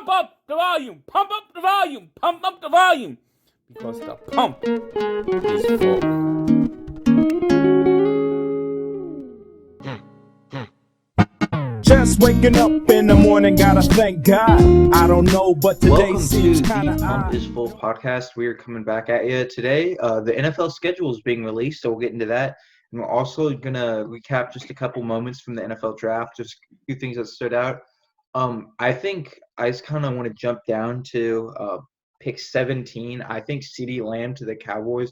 pump up the volume, pump up the volume, pump up the volume, because the pump is full. Just waking up in the morning, gotta thank God. I don't know, but today Welcome to seems the kind of Pump odd. is Full podcast. We are coming back at you today. The NFL schedule is being released, so we'll get into that. And we're also going to recap just a couple moments from the NFL draft, just a few things that stood out. I think I just kind of want to jump down to pick 17. I think CeeDee Lamb to the Cowboys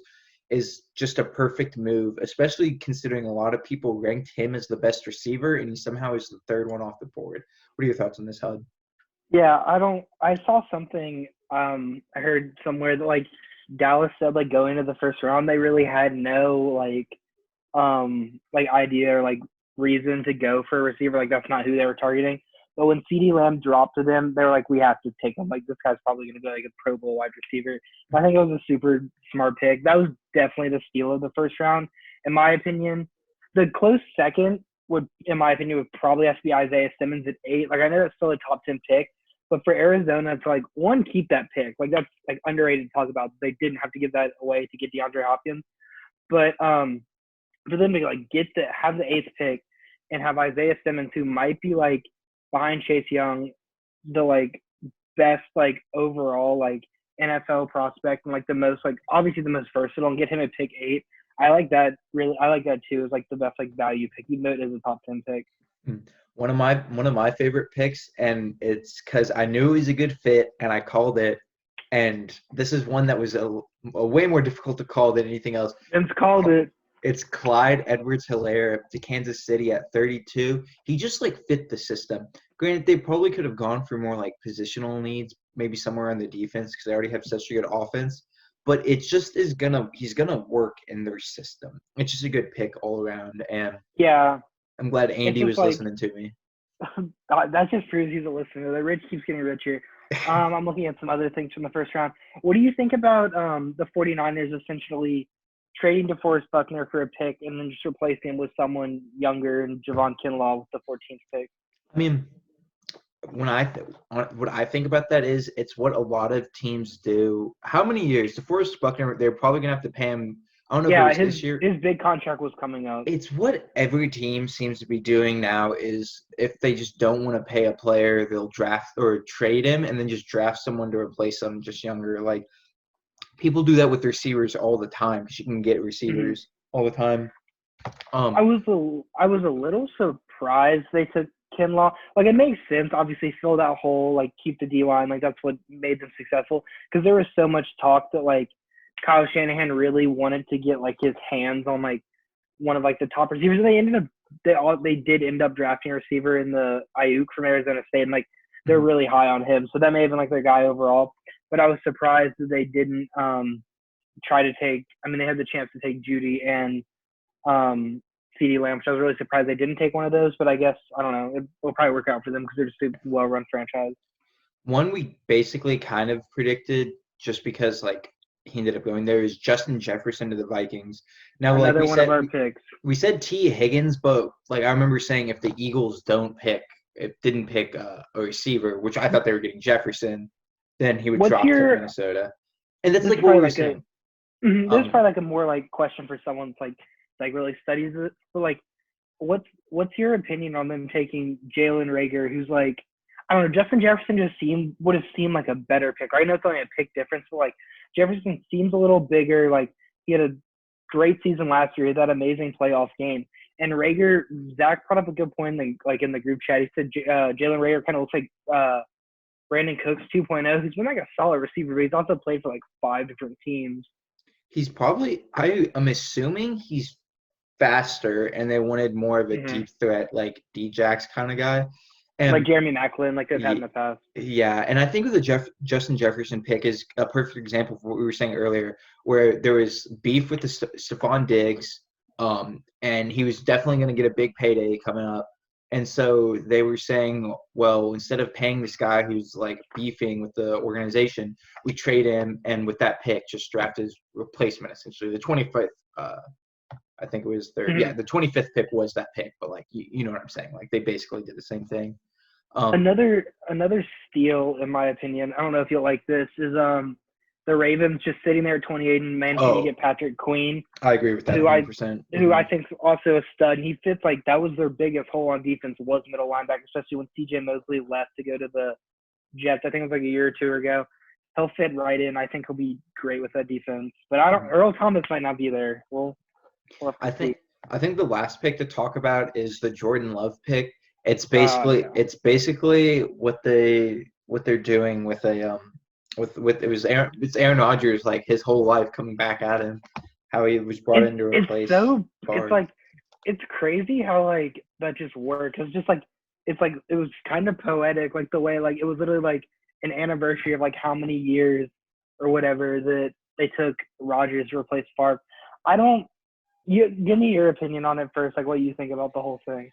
is just a perfect move, especially considering a lot of people ranked him as the best receiver, and he somehow is the third one off the board. What are your thoughts on this, Hud? Yeah, I saw something I heard somewhere that like Dallas said like going into the first round they really had no idea or like reason to go for a receiver. Like that's not who they were targeting. But when CeeDee Lamb dropped to them, they were like, we have to take him. Like this guy's probably gonna be like a Pro Bowl wide receiver. I think it was a super smart pick. That was definitely the steal of the first round, in my opinion. The close second would probably have to be Isaiah Simmons at 8. Like I know that's still a top 10 pick. But for Arizona to like one, keep that pick. Like that's like underrated to talk about. They didn't have to give that away to get DeAndre Hopkins. But for them to like have the 8th pick and have Isaiah Simmons, who might be like behind Chase Young, the like best like overall like NFL prospect and like the most like obviously the most versatile, and get him at pick 8. I like that too. It's like the best like value pick, even though it is a top 10 pick. One of my favorite picks, and it's because I knew it was a good fit, and I called it. And this is one that was a way more difficult to call than anything else. Vince called it. It's Clyde Edwards-Helaire to Kansas City at 32. He just like fit the system. Granted, they probably could have gone for more like positional needs, maybe somewhere on the defense because they already have such a good offense. But it just he's gonna work in their system. It's just a good pick all around, and yeah. I'm glad Andy was listening to me. That just proves he's a listener. The rich keeps getting richer. I'm looking at some other things from the first round. What do you think about the 49ers essentially trading DeForest Buckner for a pick and then just replacing him with someone younger and Javon Kinlaw with the 14th pick? I mean, what I think about that is it's what a lot of teams do. How many years? DeForest Buckner, they're probably going to have to pay him. I don't know if it was this year. His big contract was coming up. It's what every team seems to be doing now is if they just don't want to pay a player, they'll draft or trade him and then just draft someone to replace them just younger. Like people do that with receivers all the time because you can get receivers all the time. I was a little surprised they took Kinlaw. Like it makes sense, obviously fill that hole, like keep the D-line, like that's what made them successful. Because there was so much talk that like Kyle Shanahan really wanted to get like his hands on like one of like the top receivers. And they did end up drafting a receiver in the Ayuk from Arizona State, and like they're really high on him. So that may have been like their guy overall. But I was surprised that they didn't try to take. I mean, they had the chance to take Judy and CeeDee Lamb, which I was really surprised they didn't take one of those. But I guess I don't know. It will probably work out for them because they're just a well-run franchise. One we basically kind of predicted just because like he ended up going there is Justin Jefferson to the Vikings. Now, Another like one of our picks. We said T. Higgins, but like I remember saying if the Eagles didn't pick a receiver, which I thought they were getting Jefferson, then he would drop to Minnesota. And that's like what we were saying. This is probably like a more like question for someone that's like really studies it. But like, what's your opinion on them taking Jalen Reagor, who's like, I don't know, Justin Jefferson would have seemed like a better pick. I know it's only a pick difference, but like Jefferson seems a little bigger. Like he had a great season last year. He had that amazing playoff game. And Reagor, Zach brought up a good point in the group chat. He said Jalen Reagor kind of looks like Brandon Cooks 2.0, who's been like a solid receiver, but he's also played for like 5 different teams. He's probably I'm assuming he's faster, and they wanted more of a deep threat, like D-Jax kind of guy. And like Jeremy Maclin, like they've had in the past. Yeah, and I think with the Justin Jefferson pick is a perfect example of what we were saying earlier, where there was beef with the Stephon Diggs, and he was definitely going to get a big payday coming up. And so they were saying, well, instead of paying this guy who's like beefing with the organization, we trade him, and with that pick, just draft his replacement, essentially. The 25th, I think it was their, the 25th pick was that pick, but like, you know what I'm saying? Like, they basically did the same thing. Another steal, in my opinion, I don't know if you'll like this, is the Ravens just sitting there at 28 and managing to get Patrick Queen, I agree with that 100%. who I think is also a stud. And he fits, like, that was their biggest hole on defense was middle linebacker, especially when C.J. Mosley left to go to the Jets. I think it was like a year or two ago. He'll fit right in. I think he'll be great with that defense. But Earl Thomas might not be there. We'll have to see. I think the last pick to talk about is the Jordan Love pick. It's basically what they're doing with it's Aaron Rodgers, like his whole life coming back at him, how he was brought in to replace. It's crazy how like that just works. It's just like it was kind of poetic, like the way like it was literally like an anniversary of like how many years or whatever that they took Rodgers to replace Favre. Give me your opinion on it first, like what you think about the whole thing.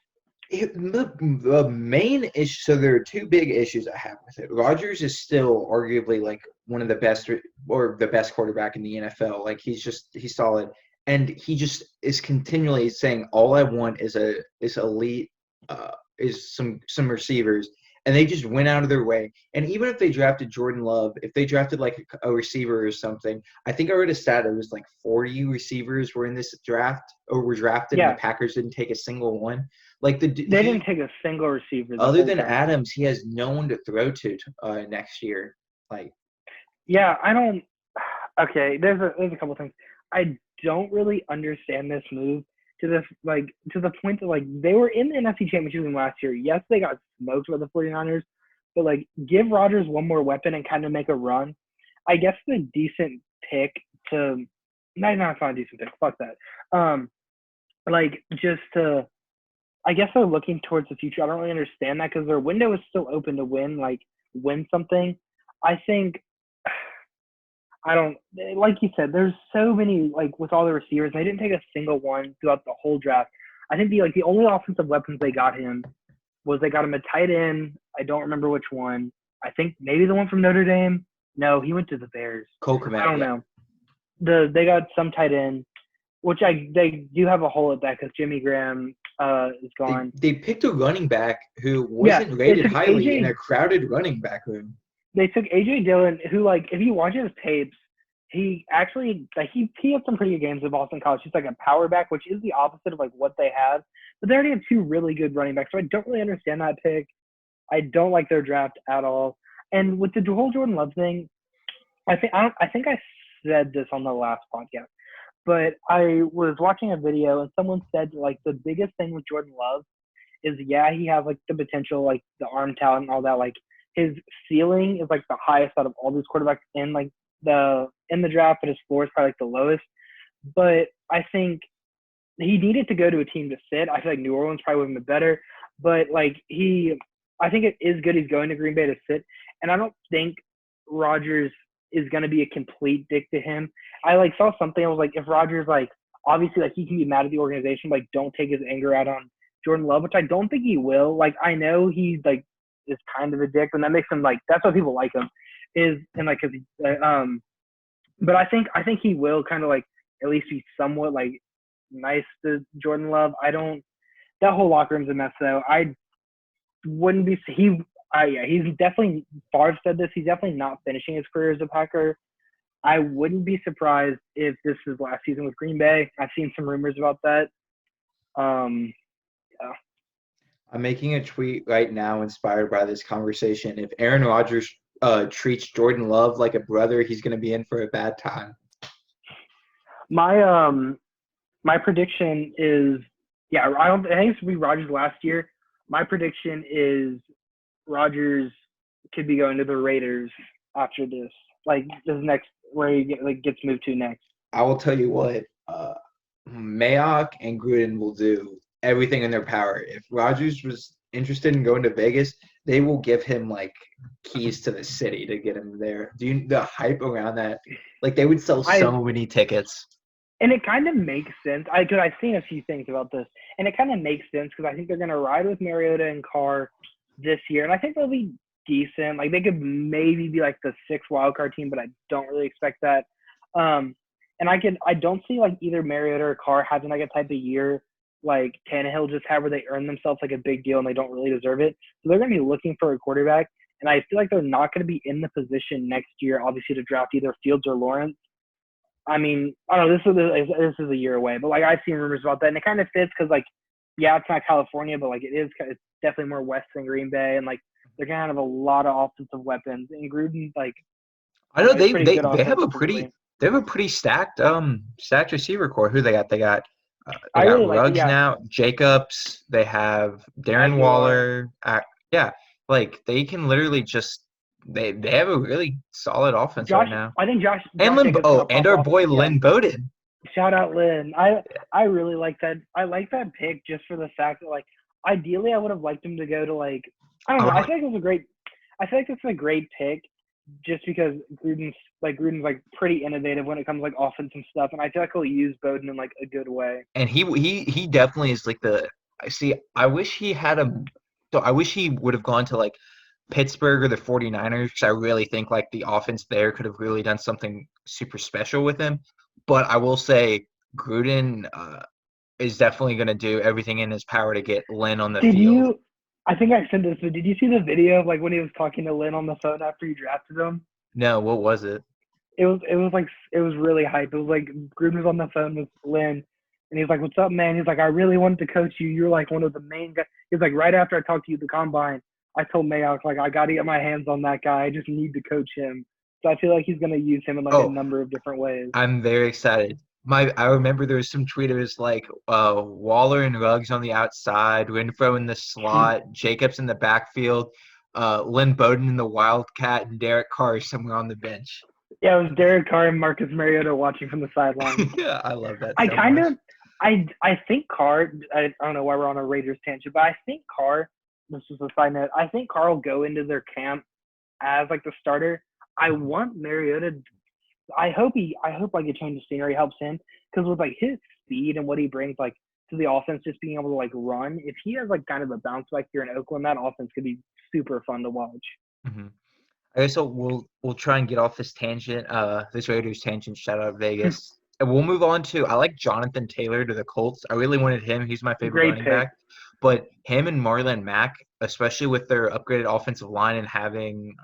The main issue, so there are two big issues I have with it. Rodgers is still arguably like one of the best or the best quarterback in the NFL. Like he's solid, and he just is continually saying, "All I want is elite, is some receivers." And they just went out of their way. And even if they drafted Jordan Love, if they drafted like a receiver or something, I think I read a stat. It was like 40 receivers were in this draft or were drafted, and the Packers didn't take a single one. Like they didn't take a single receiver. Other than Adams, he has no one to throw to next year. Like, yeah, I don't. Okay, there's a couple things. I don't really understand this move to the point that like they were in the NFC Championship game last year. Yes, they got smoked by the 49ers, but like give Rodgers one more weapon and kind of make a run. I guess the decent pick to no, it's not a decent pick. Fuck that. Like just to. I guess they're looking towards the future. I don't really understand that because their window is still open to win something. I think, like you said, there's so many, like with all the receivers, they didn't take a single one throughout the whole draft. I think the only offensive weapons they got him was they got him a tight end. I don't remember which one. I think maybe the one from Notre Dame. No, he went to the Bears. Cole Kmet, I don't know. They got some tight end, which they do have a hole at that because Jimmy Graham is gone. They picked a running back who wasn't rated highly in a crowded running back room. They took A.J. Dillon, who, like, if you watch his tapes, he actually, like, he had some pretty good games at Boston College. He's like a power back, which is the opposite of, like, what they have. But they already have two really good running backs, so I don't really understand that pick. I don't like their draft at all. And with the whole Jordan Love thing, I think I said this on the last podcast. But I was watching a video and someone said, like, the biggest thing with Jordan Love is, yeah, he has, like, the potential, like, the arm talent and all that. Like, his ceiling is, like, the highest out of all these quarterbacks in, like, in the draft, but his floor is probably, like, the lowest. But I think he needed to go to a team to sit. I feel like New Orleans probably would have been better. But, like, I think it is good he's going to Green Bay to sit. And I don't think Rodgers is going to be a complete dick to him. I like saw something. I was like, if Rodgers, like, obviously, like, he can be mad at the organization, like, don't take his anger out on Jordan Love, which I don't think he will. Like, I know he, like, is kind of a dick, and that makes him, like, that's why people like him cause he, but I think he will kind of, like, at least be somewhat, like, nice to Jordan Love. That whole locker room's a mess, though. I wouldn't be, he's definitely, Favre said this, he's definitely not finishing his career as a Packer. I wouldn't be surprised if this is last season with Green Bay. I've seen some rumors about that. Yeah. I'm making a tweet right now inspired by this conversation. If Aaron Rodgers treats Jordan Love like a brother, he's going to be in for a bad time. My prediction is, I think it's going to be Rodgers last year. My prediction is Rodgers could be going to the Raiders after this, like this next where he gets moved to next. I will tell you what, Mayock and Gruden will do everything in their power. If Rodgers was interested in going to Vegas, they will give him like keys to the city to get him there. The hype around that, like they would sell so many tickets. And it kind of makes sense. I've seen a few things about this, and it kind of makes sense because I think they're going to ride with Mariota and Carr this year, and I think they'll be decent. Like they could maybe be like the 6th wildcard team, but I don't really expect that. And I don't see like either Mariota or Carr having like a type of year like Tannehill just had where they earn themselves like a big deal and they don't really deserve it. So they're going to be looking for a quarterback. And I feel like they're not going to be in the position next year, obviously, to draft either Fields or Lawrence. I mean, I don't know. This is a year away, but like I've seen rumors about that, and it kind of fits because like, yeah, it's not California, but like it's definitely more west than Green Bay, and like they're gonna have a lot of offensive weapons. And Gruden, like, I know he's pretty good they have a offensively. pretty stacked receiver core. Who they got? They got I really like Ruggs yeah, now, Jacobs. They have Darren Aguilar. Waller. Yeah, like they can literally just they have a really solid offense right now. I think Josh And Lynn, Jacobs gonna and pop our off. boy Yeah. Lynn Bowden. Shout out Lynn. I really like that. I like that pick just for the fact that like ideally I would have liked him to go to like I don't know. I feel like it's a great. I feel like it's a great pick just because Gruden's like pretty innovative when it comes to like offense and stuff, and I feel like he'll use Bowden in like a good way. And he definitely is like the. I wish he had a. So I wish he would have gone to like Pittsburgh or the 49ers because I really think like the offense there could have really done something super special with him. But I will say Gruden is definitely going to do everything in his power to get Lynn on the field. I think I sent this, but did you see the video of like when he was talking to Lynn on the phone after he drafted him? No, what was it? It was really hype. It was like Gruden was on the phone with Lynn, and he's like, "What's up, man?" He's like, "I really wanted to coach you. You're like one of the main guys." He's like, "Right after I talked to you at the combine, I told Mayock like I got to get my hands on that guy. I just need to coach him." So I feel like he's gonna use him in like a number of different ways. I'm very excited. I remember there was some tweeters like Waller and Ruggs on the outside, Renfro in the slot, Jacobs in the backfield, Lynn Bowden in the Wildcat, and Derek Carr somewhere on the bench. Yeah, it was Derek Carr and Marcus Mariota watching from the sideline. Yeah, I love that. I think Carr. I don't know why we're on a Raiders tangent, but I think Carr. This is a side note. I think Carr will go into their camp as like the starter. I want Mariota. I hope like a change of scenery helps him because with like his speed and what he brings like to the offense, just being able to like run. If he has like kind of a bounce back here in Oakland, that offense could be super fun to watch. Mm-hmm. Okay, so we'll try and get off this tangent, this Raiders tangent. Shout out Vegas. And we'll move on to I like Jonathan Taylor to the Colts. I really wanted him. He's my favorite running back. But him and Marlon Mack, especially with their upgraded offensive line and having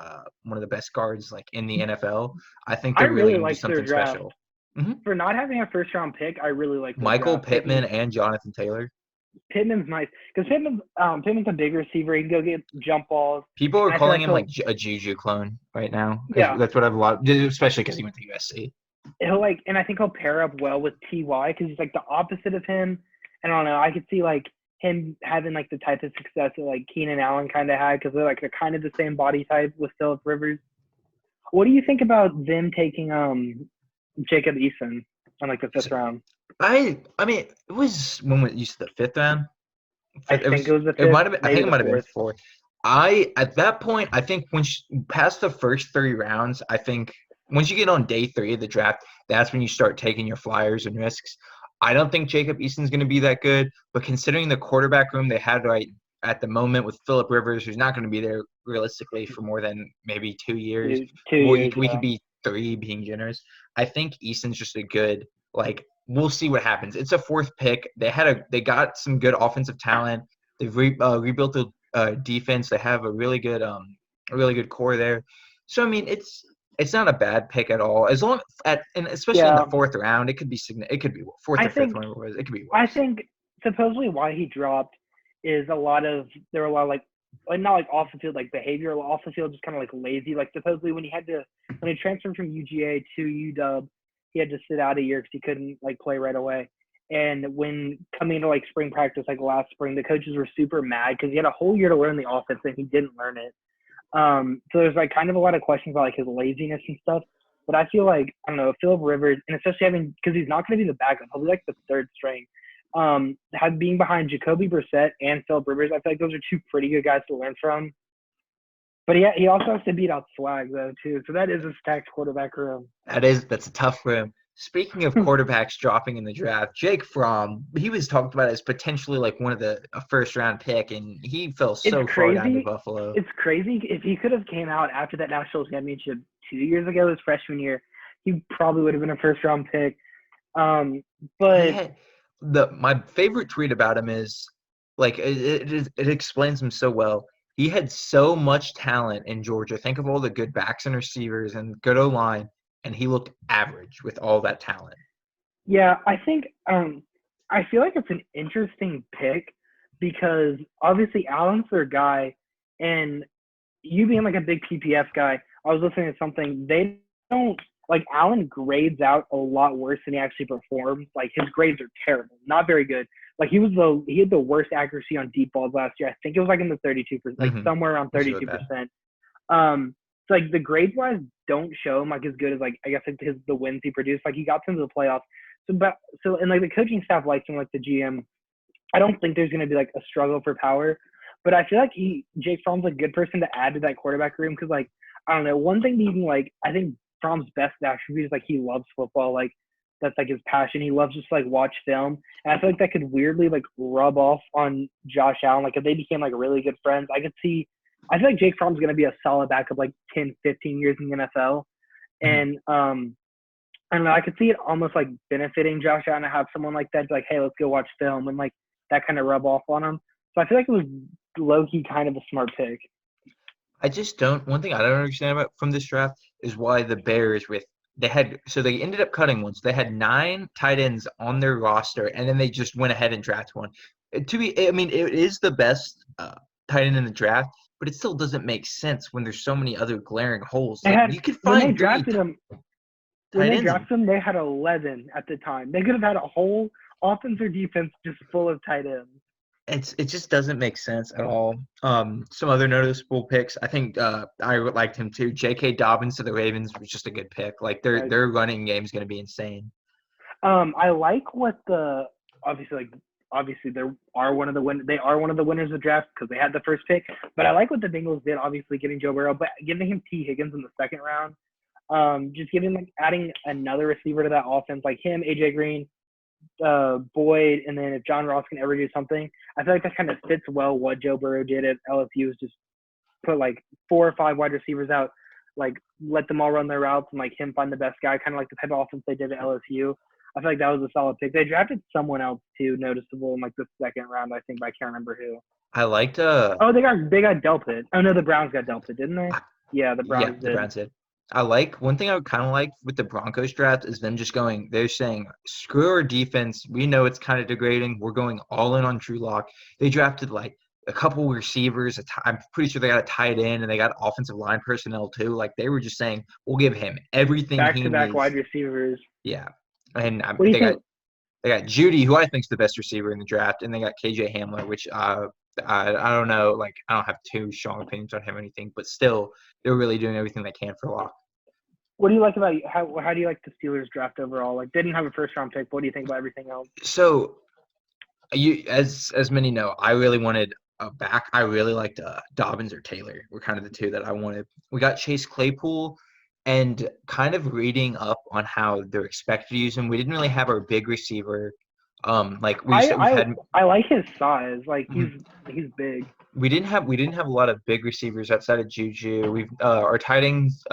one of the best guards like in the NFL, I think they're really going to do something special. Mm-hmm. For not having a first-round pick, I really like Michael Pittman and Jonathan Taylor. Pittman's nice because Pittman's a big receiver. He can go get jump balls. People are calling him like a Juju clone right now. Yeah, that's what I've a lot, especially because he went to USC. He'll and I think he'll pair up well with Ty because he's like the opposite of him. And I don't know. I could see like him having like the type of success that like Keenan Allen kind of had because they're kind of the same body type with Phillip Rivers. What do you think about them taking Jacob Eason on like the 5th round? I mean, it was when we used the 5th round. I think it was the 5th. It might have been. I think it might have been 4th. At that point, I think past the first 3 rounds, I think once you get on day 3 of the draft, that's when you start taking your flyers and risks. I don't think Jacob Eason's going to be that good, but considering the quarterback room they had right at the moment with Phillip Rivers, who's not going to be there realistically for more than maybe 2 years, we could be 3 being generous. I think Eason's just a good we'll see what happens. It's a 4th pick. They got some good offensive talent. They've rebuilt the defense. They have a really good core there. So I mean, it's not a bad pick at all. As long and especially in the 4th round, it could be 4th or 5th one it was. It could be worse. I think supposedly why he dropped is there were a lot of like not like off the field like behavior, off the field just kind of like lazy. Like supposedly when he transferred from UGA to UW, he had to sit out a year because he couldn't like play right away. And when coming into like spring practice like last spring, the coaches were super mad because he had a whole year to learn the offense and he didn't learn it. So there's like kind of a lot of questions about like his laziness and stuff. But I feel like, I don't know, Phillip Rivers, and especially because he's not going to be the backup, he'll be like the 3rd string. Being behind Jacoby Brissett and Phillip Rivers, I feel like those are 2 pretty good guys to learn from. But he also has to beat out Swag though too. So that is a stacked quarterback room. That's a tough room. Speaking of quarterbacks dropping in the draft, Jake Fromm, he was talked about as potentially like one of a 1st-round pick, and he fell so far down to Buffalo. It's crazy. If he could have came out after that national championship 2 years ago, his freshman year, he probably would have been a 1st-round pick. But my favorite tweet about him is like it explains him so well. He had so much talent in Georgia. Think of all the good backs and receivers and good O-line, and he looked average with all that talent. Yeah, I think I feel like it's an interesting pick because obviously Allen's their guy, and you being like a big PPF guy, I was listening to something. They don't like Allen grades out a lot worse than he actually performs. Like his grades are terrible, not very good. Like he had the worst accuracy on deep balls last year. I think it was like in the 32%, like somewhere around 32%. So like the grades wise don't show him like as good as like I guess like the wins he produced. Like he got into the playoffs. So and like the coaching staff likes him, like the GM. I don't think there's gonna be like a struggle for power, but I feel like Jake Fromm's a good person to add to that quarterback room because like I don't know, one thing that even like I think Fromm's best attribute is like he loves football, like that's like his passion. He loves just like watch film, and I feel like that could weirdly like rub off on Josh Allen. Like if they became like really good friends, I feel like Jake Fromm's gonna be a solid backup like 10, 15 years in the NFL, and I don't know, I could see it almost like benefiting Josh Allen to have someone like that, like, hey, let's go watch film, and like that kind of rub off on him. So I feel like it was low-key kind of a smart pick. One thing I don't understand about from this draft is why the Bears they ended up cutting one. So they had 9 tight ends on their roster, and then they just went ahead and drafted one. It is the best tight end in the draft, but it still doesn't make sense when there's so many other glaring holes. You could find when they drafted him, they had 11 at the time. They could have had a whole offense or defense just full of tight ends. It just doesn't make sense at all. Some other noticeable picks. I think I liked him too. J.K. Dobbins to the Ravens was just a good pick. Like their running game is going to be insane. I like what obviously they are one of the winners of the draft because they had the first pick. But I like what the Bengals did, obviously getting Joe Burrow, but giving him T. Higgins in the second round. Just adding another receiver to that offense, like him, AJ Green, Boyd, and then if John Ross can ever do something, I feel like that kind of fits well what Joe Burrow did at LSU is just put like 4 or 5 wide receivers out, like let them all run their routes and like him find the best guy, kind of like the type of offense they did at LSU. I feel like that was a solid pick. They drafted someone else too, noticeable in like the second round, I think, but I can't remember who. I liked they got Delpit. Oh no, the Browns got Delpit, didn't they? Yeah, the Browns did. The Browns did. One thing I would kind of like with the Broncos draft is them just they're saying, screw our defense. We know it's kind of degrading. We're going all in on Drew Lock. They drafted like a couple receivers. I'm pretty sure they got a tight end and they got offensive line personnel too. Like they were just saying, we'll give him everything he needs. Back-to-back wide receivers. Yeah. And they got Judy, who I think is the best receiver in the draft, and they got KJ Hamler, which I don't know. Like I don't have too strong opinions on him or anything, but still they're really doing everything they can for Lock. What do you like about how do you like the Steelers draft overall? Like, they didn't have a first round pick. What do you think about everything else? So, as many know, I really wanted a back. I really liked Dobbins or Taylor. Were kind of the two that I wanted. We got Chase Claypool, and kind of reading up on how they're expected to use him. We didn't really have our big receiver. I like his size. Like he's big. We didn't have a lot of big receivers outside of Juju. We've our tight ends.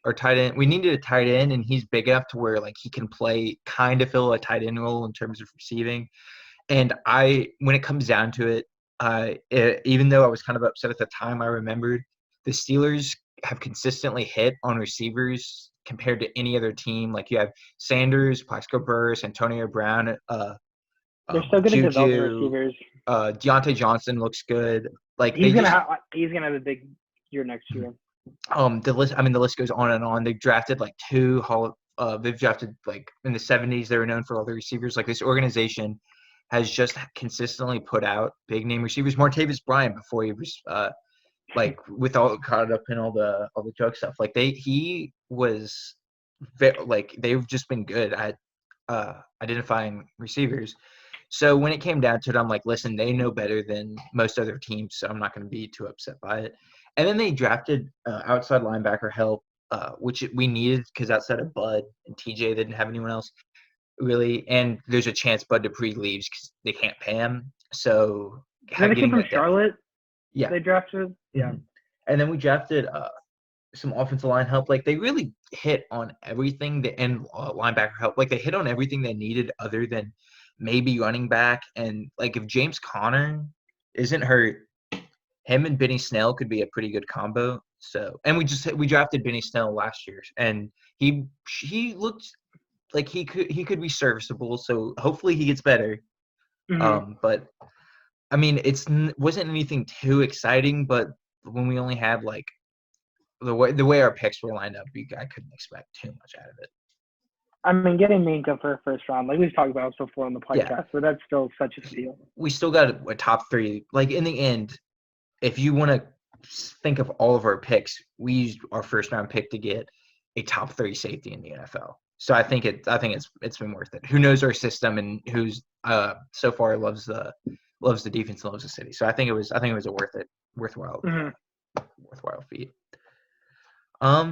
Our tight end, we needed a tight end, and he's big enough to where like he can fill a tight end role in terms of receiving. And when it comes down to it, even though I was kind of upset at the time, I remembered the Steelers have consistently hit on receivers compared to any other team. Like you have Sanders, Plaxico Burress, Antonio Brown. They're so good at developing receivers. Deontay Johnson looks good. Like he's gonna have a big year next year. The list goes on and on. They drafted like they've drafted like in the 70s. They were known for all the receivers. Like this organization has just consistently put out big name receivers. Martavis Bryant before he was like with all caught up in all the drug stuff. Like they've just been good at identifying receivers. So when it came down to it, I'm like, listen, they know better than most other teams, so I'm not going to be too upset by it. And then they drafted outside linebacker help, which we needed because outside of Bud and TJ, they didn't have anyone else really. And there's a chance Bud Dupree leaves because they can't pay him. So they came from Charlotte. Yeah, they drafted. Yeah, and then we drafted some offensive line help. Like they really hit on everything. And linebacker help. Like they hit on everything they needed other than maybe running back, and like if James Conner isn't hurt, him and Benny Snell could be a pretty good combo. So, and we drafted Benny Snell last year, and he looked like he could be serviceable. So hopefully he gets better. Mm-hmm. But I mean, wasn't anything too exciting. But when we only had like the way our picks were lined up, I couldn't expect too much out of it. I mean, getting Minka for a first round, like we've talked about this before on the podcast, but that's still such a steal. We still got a top 3. Like in the end, if you want to think of all of our picks, we used our first round pick to get a top 3 safety in the NFL. So I think it's been worth it. Who knows our system and who's so far loves the defense and loves the city. So I think it was a worthwhile feat. I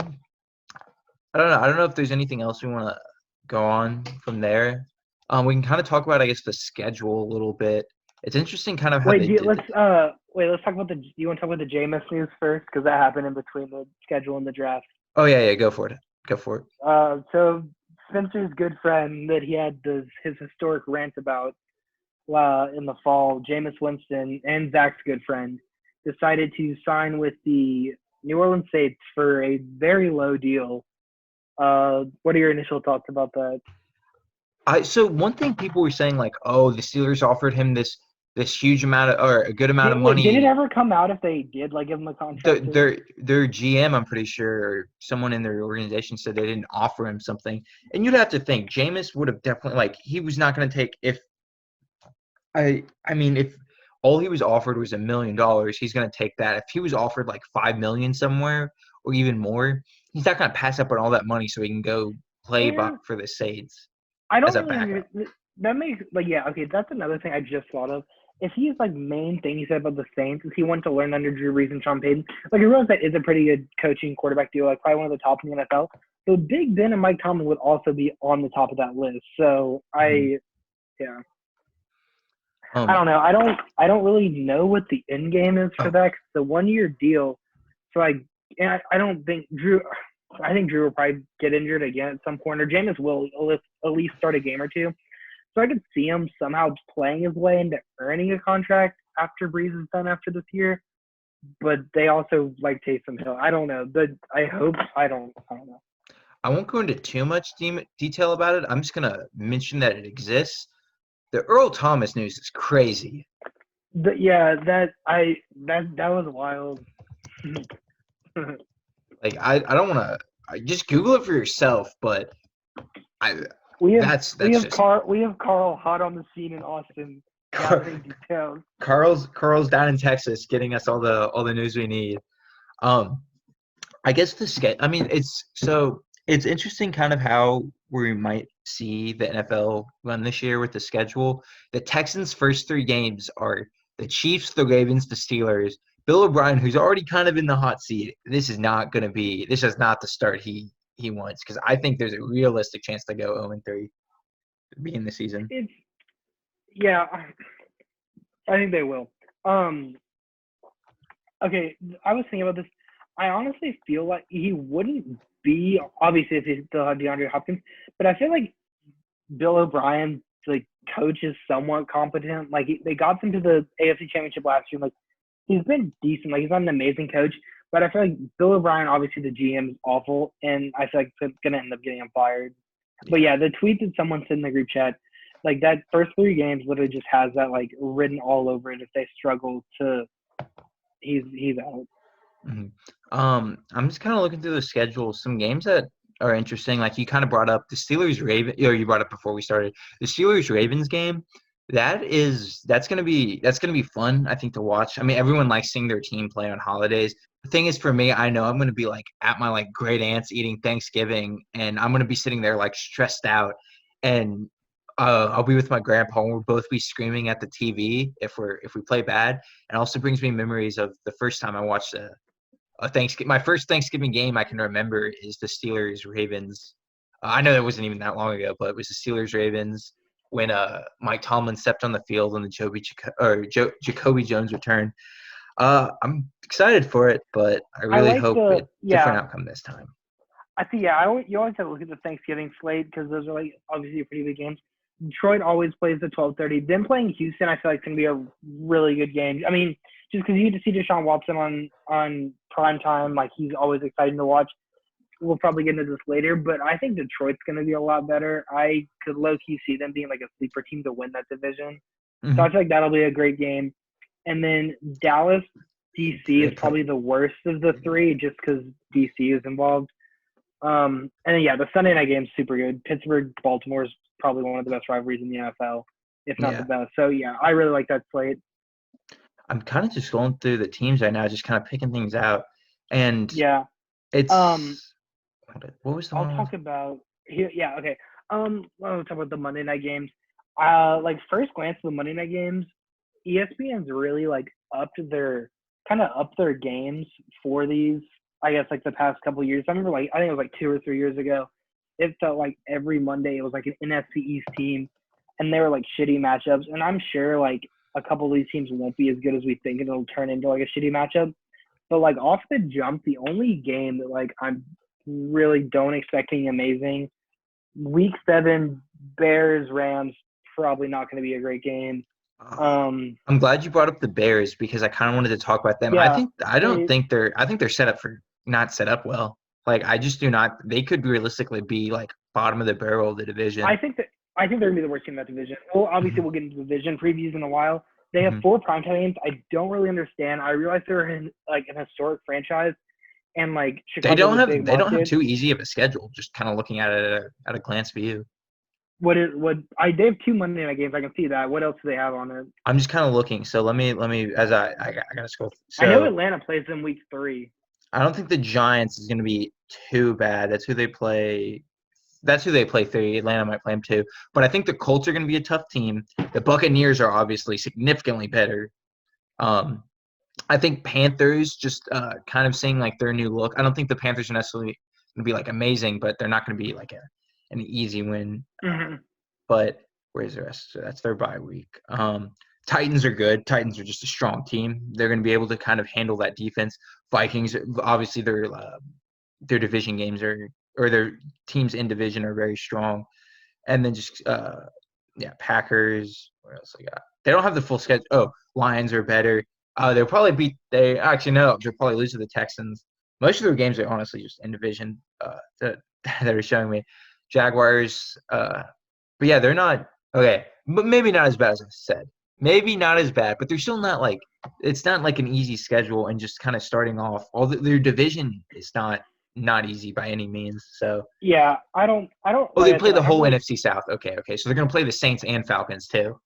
don't know if there's anything else we want to go on from there. We can kind of talk about, I guess, the schedule a little bit. It's interesting kind of how let's talk about you want to talk about the Jameis news first, because that happened in between the schedule and the draft. Oh yeah, go for it. So Spencer's good friend that he had his historic rant about in the fall, Jameis Winston, and Zach's good friend, decided to sign with the New Orleans Saints for a very low deal. What are your initial thoughts about that? So one thing people were saying, like, oh, the Steelers offered him this huge amount of, or a good amount of money. Did it ever come out if they did like give him a contract? Their GM, I'm pretty sure, or someone in their organization said they didn't offer him something. And you'd have to think Jameis would have definitely, like, he was not going to take, if all he was offered was $1 million, he's going to take that. If he was offered like $5 million somewhere or even more, he's not going to pass up on all that money so he can go play for the Saints. I don't really. That makes okay. That's another thing I just thought of. If he's like main thing he said about the Saints is he wanted to learn under Drew Brees and Sean Payton, like I realize that is a pretty good coaching quarterback deal, like probably one of the top in the NFL. So Big Ben and Mike Tomlin would also be on the top of that list. So I don't know. I don't really know what the end game is for that. 'Cause the 1-year deal. So I don't think Drew. I think Drew will probably get injured again at some point, or Jameis will at least start a game or two. So I could see him somehow playing his way into earning a contract after Brees is done after this year. But they also like Taysom Hill. I don't know. But I hope I don't know. I won't go into too much detail about it. I'm just gonna mention that it exists. The Earl Thomas news is crazy. That was wild. Like I don't want to just Google it for yourself, but we have Carl hot on the scene in Austin. Carl's down in Texas getting us all the news we need. I guess it's interesting kind of how we might see the NFL run this year with the schedule. The Texans' first 3 games are the Chiefs, the Ravens, the Steelers. Bill O'Brien, who's already kind of in the hot seat, this is not the start he wants, because I think there's a realistic chance to go 0-3 to be in the season. I think they will. Okay, I was thinking about this. I honestly feel like he wouldn't be, obviously if he still had DeAndre Hopkins, but I feel like Bill O'Brien, like, coach is somewhat competent. Like, they got them to the AFC Championship last year. Like, he's been decent. Like, he's not an amazing coach, but I feel like Bill O'Brien, obviously the GM, is awful, and I feel like it's going to end up getting him fired. But yeah, the tweet that someone said in the group chat, like, that first 3 games literally just has that, like, written all over it. If they struggle he's out. Mm-hmm. I'm just kind of looking through the schedule. Some games that are interesting, like you kind of brought up the Steelers-Ravens, or you brought up before we started, the Steelers-Ravens game. That's gonna be fun, I think, to watch. I mean, everyone likes seeing their team play on holidays. The thing is, for me, I know I'm gonna be like at my like great aunt's eating Thanksgiving, and I'm gonna be sitting there like stressed out, and I'll be with my grandpa, and we'll both be screaming at the TV if we play bad. And also brings me memories of the first time I watched a Thanksgiving. My first Thanksgiving game I can remember is the Steelers-Ravens. I know that wasn't even that long ago, but it was the Steelers-Ravens when Mike Tomlin stepped on the field on the Jacoby Jones return. I'm excited for it, but I really hope it's a different outcome this time. I think you always have to look at the Thanksgiving slate because those are like obviously pretty big games. Detroit always plays the 12:30. Them playing Houston, I feel like, is going to be a really good game. I mean, just because you get to see Deshaun Watson on prime time, like, he's always exciting to watch. We'll probably get into this later, but I think Detroit's going to be a lot better. I could low-key see them being like a sleeper team to win that division. Mhm. So I feel like that'll be a great game. And then Dallas, DC is probably the worst of the three just because DC is involved. And then, yeah, the Sunday night game's super good. Pittsburgh-Baltimore is probably one of the best rivalries in the NFL, if not the best. So, yeah, I really like that slate. I'm kind of just going through the teams right now, just kind of picking things out. And yeah, it's what was the I'll one? talk about here. Yeah, okay. I'll talk about the Monday night games. Like, first glance at the Monday night games, ESPN's really like upped their games for these. I guess like the past couple of years. I remember I think it was like 2 or 3 years ago. It felt like every Monday it was like an NFC East team, and they were like shitty matchups. And I'm sure like a couple of these teams won't be as good as we think, and it'll turn into like a shitty matchup. But like off the jump, the only game that like I'm really don't expecting amazing, Week 7 Bears Rams, probably not going to be a great game. I'm glad you brought up the Bears because I kind of wanted to talk about them. Yeah, I think they're set up for not set up well. Like, I just do not. They could realistically be like bottom of the barrel of the division. I think they're gonna be the worst team in that division. Well, obviously we'll get into division previews in a while. They have 4 primetime games. I don't really understand. I realize they're in like an historic franchise, and like Chicago. They don't have too easy of a schedule. Just kind of looking at it at a glance view. They have 2 Monday night games. I can see that. What else do they have on it? I'm just kind of looking. So let me as I gotta scroll. So, I know Atlanta plays them Week 3. I don't think the Giants is going to be too bad. That's who they play 3. Atlanta might play them 2. But I think the Colts are going to be a tough team. The Buccaneers are obviously significantly better. I think Panthers just kind of seeing like their new look. I don't think the Panthers are necessarily going to be like amazing, but they're not going to be like an easy win. But where's the rest? So that's their bye week. Titans are good. Titans are just a strong team. They're going to be able to kind of handle that defense. Vikings, obviously, their division games or their teams in division are very strong. And then just Packers. What else I got? They don't have the full schedule. Oh, Lions are better. They'll probably beat. They'll probably lose to the Texans. Most of their games are honestly just in division that are showing me. Jaguars. But yeah, they're not okay. But maybe not as bad as I said. Maybe not as bad, but they're still not like it's not like an easy schedule and just kind of starting off. Their division is not easy by any means. So yeah, I don't. Oh, they play the whole NFC South. Okay. So they're gonna play the Saints and Falcons too.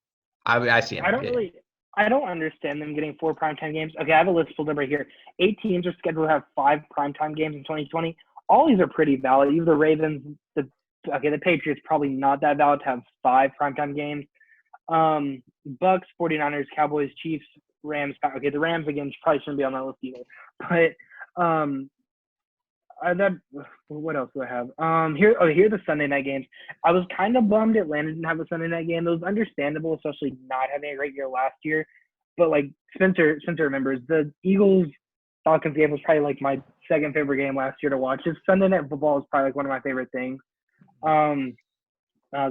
I see. I don't understand them getting 4 primetime games. Okay, I have a list pulled up right here. 8 teams are scheduled to have 5 primetime games in 2020. All these are pretty valid. Even the Ravens, the Patriots probably not that valid to have 5 primetime games. Bucks, 49ers, Cowboys, Chiefs, Rams. Okay, the Rams again probably shouldn't be on that list either. But what else do I have? Here are the Sunday night games. I was kind of bummed Atlanta didn't have a Sunday night game. It was understandable, especially not having a great year last year. But like Spencer remembers, the Eagles Falcons game was probably like my second favorite game last year to watch. Just Sunday night football is probably like one of my favorite things.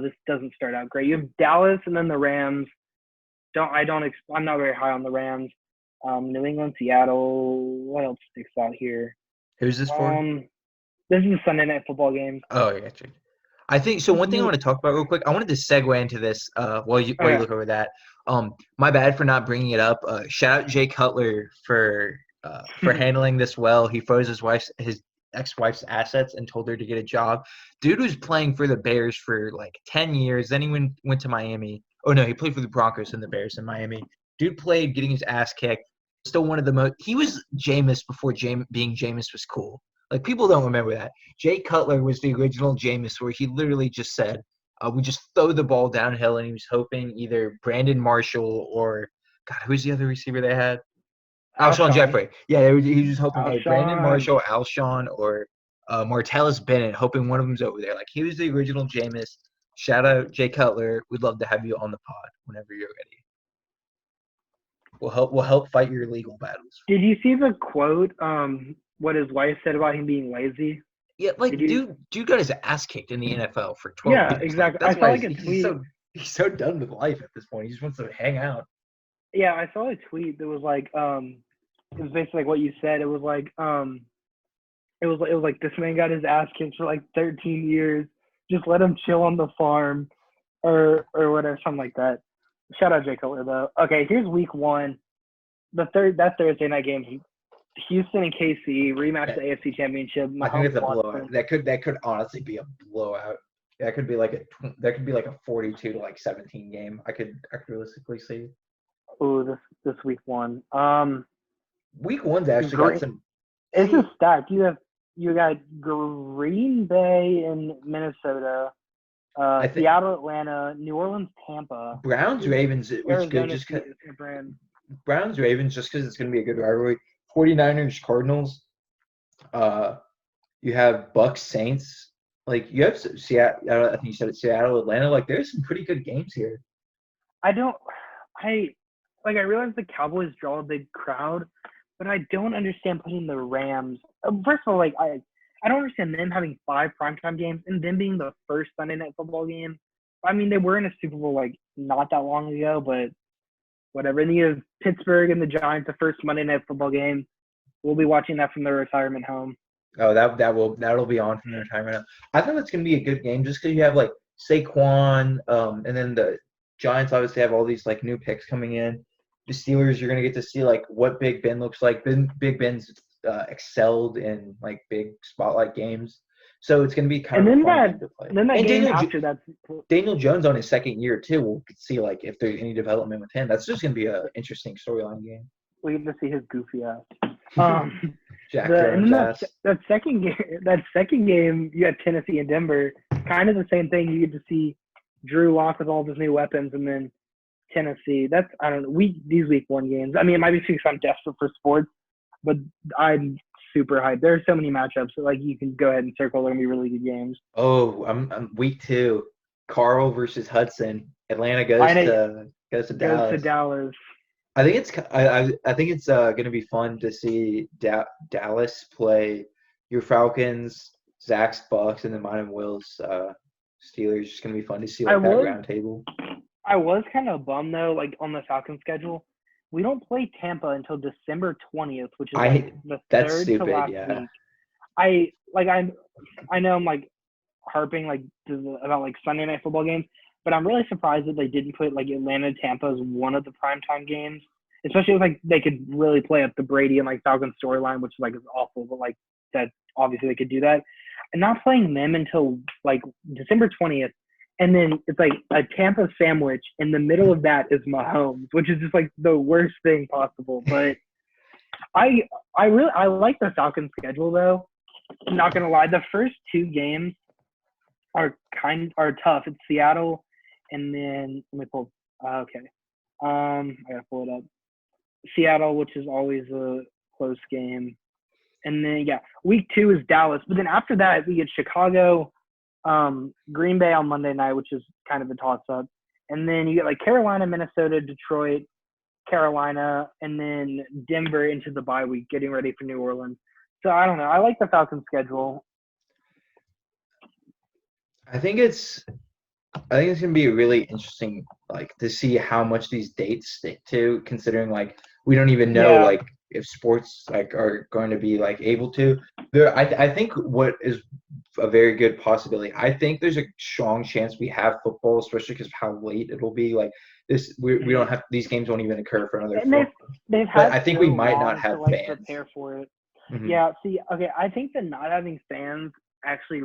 This doesn't start out great. You have Dallas and then the Rams. I'm not very high on the Rams. New England, Seattle. What else sticks out here? Who's this for? This is a Sunday night football game. Oh, yeah, gotcha. I think so. One thing I want to talk about real quick. I wanted to segue into this while you look over that. My bad for not bringing it up. Shout out Jay Cutler for handling this well. He froze his ex-wife's assets and told her to get a job. Dude was playing for the Bears for like 10 years. Then he went to Miami. Oh no, he played for the Broncos and the Bears in Miami. Dude played getting his ass kicked. Still one of the most. He was Jameis before being Jameis was cool. Like, people don't remember that. Jay Cutler was the original Jameis, where he literally just said, we just throw the ball downhill, and he was hoping either Brandon Marshall or, God, who's the other receiver they had? Alshon Jeffrey. Yeah, he was just hoping Brandon Marshall, Alshon, or Martellus Bennett, hoping one of them's over there. Like, he was the original Jameis. Shout out Jay Cutler. We'd love to have you on the pod whenever you're ready. We'll help fight your legal battles. Did you see the quote? What his wife said about him being lazy? Yeah, like dude got his ass kicked in the NFL for 12 years. Yeah, exactly. Like, I saw like a tweet. He's so done with life at this point. He just wants to hang out. Yeah, I saw a tweet that was like, it was basically like what you said. It was like, it was like this man got his ass kicked for like 13 years. Just let him chill on the farm, or whatever, something like that. Shout out Jay Cutler though. Okay, here's week 1. That Thursday night game. Houston and KC rematch the AFC Championship. I think it's a blowout. That could honestly be a blowout. That could be like a 42 to like 17 game. I could realistically see. Ooh, this week 1. Week 1's actually got some. This is stacked. You got Green Bay and Minnesota, Seattle, Atlanta, New Orleans, Tampa. Browns Ravens was good just because. Browns Ravens just because it's going to be a good rivalry. 49ers Cardinals. You have Bucks Saints. Like you have Seattle. I think you said it. Seattle, Atlanta. Like there's some pretty good games here. I realize the Cowboys draw a big crowd, but I don't understand putting the Rams. First of all, like I don't understand them having 5 primetime games and them being the first Sunday Night Football game. I mean, they were in a Super Bowl like not that long ago, but whatever. And you have Pittsburgh and the Giants, the first Monday Night Football game. We'll be watching that from their retirement home. Oh, that'll be on from their retirement home. I think it's gonna be a good game just because you have like Saquon, and then the Giants obviously have all these like new picks coming in. The Steelers, you're gonna get to see like what Big Ben looks like. Big Ben's excelled in like big spotlight games, so it's gonna be kind of a fun game to play. And then that game after that, Daniel Jones on his second year too. We'll see like if there's any development with him. That's just gonna be an interesting storyline game. We get to see his goofy ass. Jack Jones ass. That second game, you had Tennessee and Denver. Kind of the same thing. You get to see Drew Lock with all of his new weapons, and then Tennessee. That's I don't know. These week 1 games. I mean, it might be because I'm desperate for sports, but I'm super hyped. There are so many matchups that like you can go ahead and circle. They're gonna be really good games. Oh, I'm week 2. Carl versus Hudson. Atlanta goes to Dallas. I think it's gonna be fun to see Dallas play your Falcons, Zach's Bucks, and then mine and Will's Steelers. It's gonna be fun to see like that round table. I was kind of bummed though, like on the Falcons schedule, we don't play Tampa until December 20th, which is like the third to last week. I know I'm like harping like about like Sunday Night Football games, but I'm really surprised that they didn't put like Atlanta Tampa as one of the primetime games, especially if like they could really play up the Brady and like Falcons storyline, which like is awful, but like that obviously they could do that. And not playing them until like December 20th. And then it's like a Tampa sandwich. In the middle of that is Mahomes, which is just like the worst thing possible. But I like the Falcons schedule though. I'm not gonna lie. The first 2 games are tough. It's Seattle, and then let me pull. Okay, I gotta pull it up. Seattle, which is always a close game, and then week 2 is Dallas. But then after that, we get Chicago. Green Bay on Monday night, which is kind of a toss-up. And then you get like Carolina, Minnesota, Detroit, Carolina, and then Denver into the bye week, getting ready for New Orleans. So I don't know. I like the Falcons schedule. I think it's going to be really interesting, like to see how much these dates stick to, considering like we don't even know like if sports like are going to be like able to. I think what is a very good possibility. I think there's a strong chance we have football, especially because of how late it'll be. Like this, we don't have these games won't even occur for another. They've had. But I think we might not have to, fans. Prepare for it. Mm-hmm. Yeah. See. Okay. I think that not having fans actually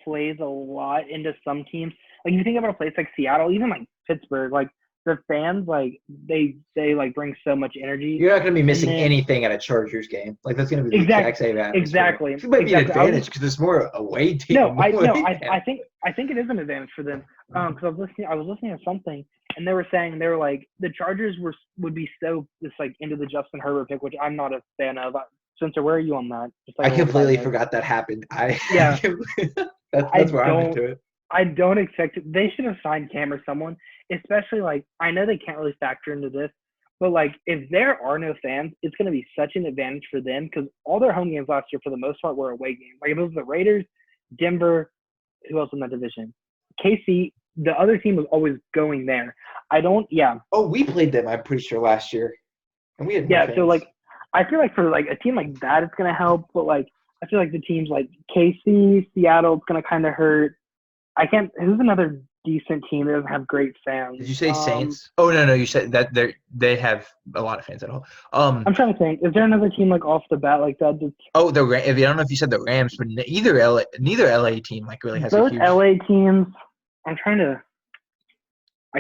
plays a lot into some teams. Like you think about a place like Seattle, even like Pittsburgh, like the fans, like they like bring so much energy. You're not going to be missing anything at a Chargers game. Like that's going to be the exact same atmosphere. Exactly. It might be an advantage because it's more away team. I think it is an advantage for them. Because I was listening to something, and they were saying they were like the Chargers would be so just like into the Justin Herbert pick, which I'm not a fan of. Spencer, where are you on that? Just like I completely forgot that happened. That's where I'm into it. I don't expect it. They should have signed Cam or someone, especially like I know they can't really factor into this, but like if there are no fans, it's going to be such an advantage for them because all their home games last year for the most part were away games. Like if it was the Raiders, Denver, who else in that division? KC, the other team was always going there. Oh, we played them, I'm pretty sure, last year. And we had more Yeah, fans. so like I feel like for like a team like that, it's gonna help. But like I feel like the teams like KC, Seattle, it's gonna kind of hurt. Who's another decent team that doesn't have great fans? Did you say Saints? Oh no, you said that they have a lot of fans at all. I'm trying to think. Is there another team like off the bat like that? Oh, I don't know if you said the Rams, but neither LA team like really has a Both huge. LA teams. I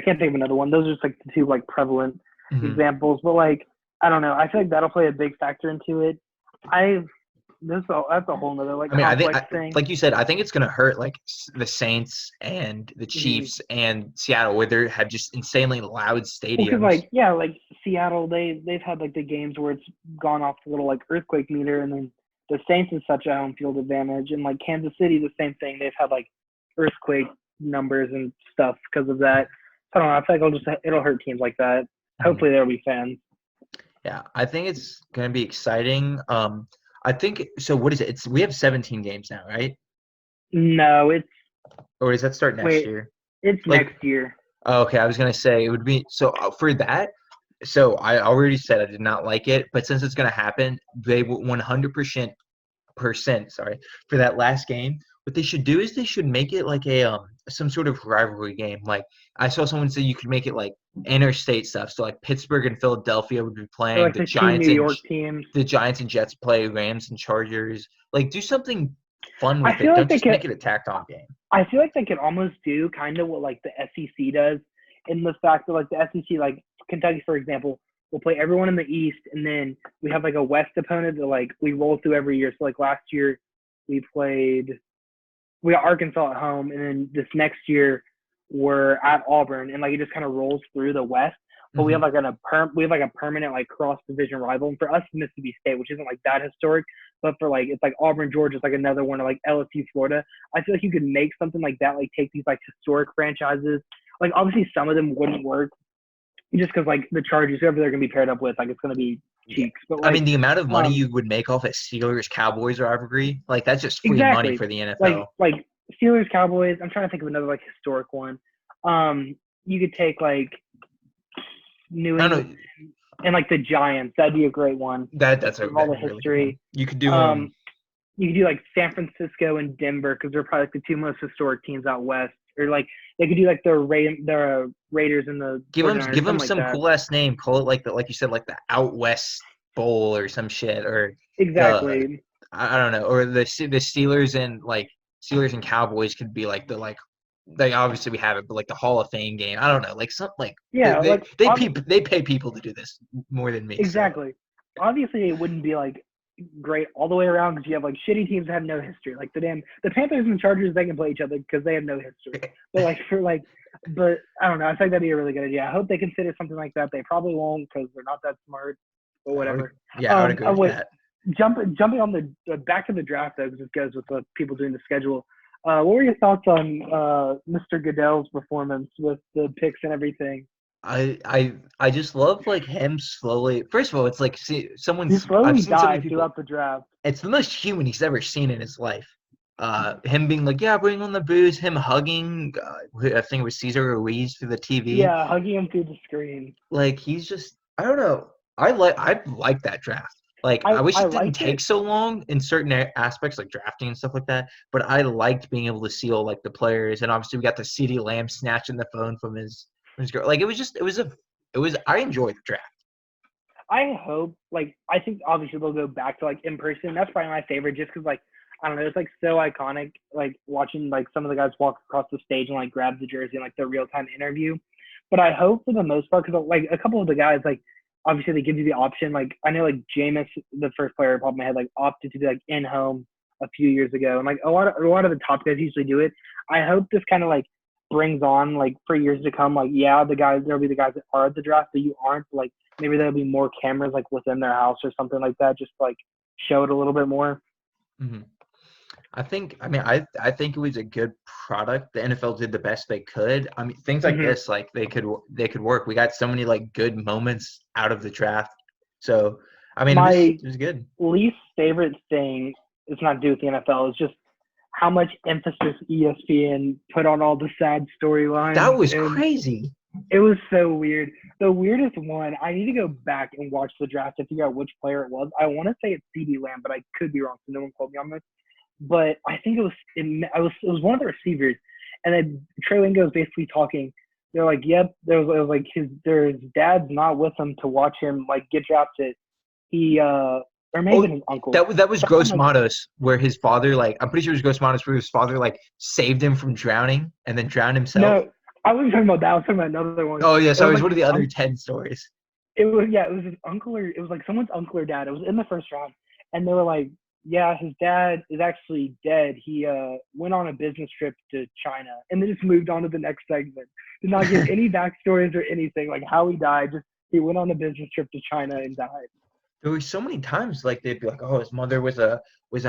can't think of another one. Those are just like the two like prevalent examples. But like I don't know. I feel like that'll play a big factor into it. That's a whole nother like complex thing. Like you said, I think it's gonna hurt like the Saints and the Chiefs and Seattle, where they have just insanely loud stadiums. Well, like Seattle, they've had like the games where it's gone off the little like earthquake meter, and then the Saints is such a home field advantage, and like Kansas City, the same thing. They've had like earthquake numbers and stuff because of that. I don't know. I feel like it'll hurt teams like that. Hopefully there'll be fans. Yeah, I think it's gonna be exciting. I think so. What is it? We have 17 games now, right? No, Or does that start next year? It's next year. Oh, okay, I was gonna say it would be so for that. So I already said I did not like it, but since it's gonna happen, they will 100% for that last game. What they should do is they should make it like a some sort of rivalry game. Like I saw someone say you could make it like interstate stuff. So like Pittsburgh and Philadelphia would be playing. Like the Giants New York teams. The Giants and Jets play Rams and Chargers. Like do something fun with it. Like Don't just make it a tacked on game. I feel like they could almost do kind of what like the SEC does, in the fact that like the SEC, like Kentucky for example, will play everyone in the East, and then we have like a West opponent that like we roll through every year. So like last year we got Arkansas at home, and then this next year we're at Auburn, and like it just kind of rolls through the West. But we have like a permanent like cross division rival. And for us, Mississippi State, which isn't like that historic, but for like it's like Auburn, Georgia, it's like another one, or like LSU, Florida. I feel like you could make something like that, like take these like historic franchises. Like obviously some of them wouldn't work, just because like the Chargers, whoever they're gonna be paired up with, like it's gonna be cheeks. But like, I mean, the amount of money you would make off a Steelers Cowboys rivalry, like that's just free money for the NFL. Like Steelers Cowboys. I'm trying to think of another like historic one. You could take like New England and like the Giants. That'd be a great one. That's a all the history. Really you could do you could do like San Francisco and Denver, because they're probably like the two most historic teams out west. Or like they could do like the Raiders and the give them some cool ass name. Call it like you said, like the Out West Bowl or some shit, or exactly. I don't know, or the Steelers and Cowboys could be like they obviously we have it, but like the Hall of Fame game. I don't know, like something like they pay people to do this more than me. Exactly. So. Obviously, it wouldn't be like great all the way around, because you have like shitty teams that have no history. Like the Panthers and the Chargers, they can play each other because they have no history. But I don't know. I think that'd be a really good idea. I hope they consider something like that. They probably won't, because they're not that smart. But whatever. I would agree with that. Jumping on the back to the draft though, because this goes with the people doing the schedule. What were your thoughts on Mr. Goodell's performance with the picks and everything? I just love like him slowly. First of all, it's like He slowly died throughout the draft. It's the most human he's ever seen in his life. Him being like, yeah, bring on the booze. Him hugging, I think it was Cesar Ruiz through the TV. Yeah, hugging him through the screen. Like he's just, I don't know. I like that draft. Like I wish it didn't take so long in certain aspects, like drafting and stuff like that. But I liked being able to see all like the players, and obviously we got the CeeDee Lamb snatching the phone from his girl. Like I enjoyed the draft. I hope, like, I think obviously they'll go back to like in person. That's probably my favorite, just because like I don't know, it's like so iconic. Like watching like some of the guys walk across the stage and like grab the jersey and like the real time interview. But I hope for the most part, because like a couple of the guys, like obviously they give you the option. Like I know like Jameis, the first player off my head, like opted to be like in home a few years ago, and like a lot of the top guys usually do it. I hope this kind of like brings on like for years to come, like there'll be the guys that are at the draft that you aren't, like maybe there'll be more cameras like within their house or something like that, just to, like show it a little bit more. Mm-hmm. I think it was a good product. The NFL did the best they could. I mean, things like this, like they could work. We got so many like good moments out of the draft. So I mean, it was good. Least favorite thing, it's not to do with the NFL, it's just how much emphasis ESPN put on all the sad storylines. That was and crazy. It was so weird. The weirdest one, I need to go back and watch the draft to figure out which player it was. I want to say it's CeeDee Lamb, but I could be wrong, so no one quote me on this. But I think it was one of the receivers, and then Trey Wingo was basically talking. They're like, "Yep." It was like his dad's not with him to watch him like get drafted. He or maybe his uncle. That was Gross like, Matos, where his father, like, I'm pretty sure it was Gross Matos, where his father, like, saved him from drowning and then drowned himself. No, I wasn't talking about that. I was talking about another one. Oh, yeah, sorry. It was like one of the other 10 stories. It was his uncle, or it was like someone's uncle or dad. It was in the first round. And they were like, yeah, his dad is actually dead. He went on a business trip to China and then just moved on to the next segment. Did not give any backstories or anything, like how he died. Just he went on a business trip to China and died. There were so many times, like, they'd be like, oh, his mother was a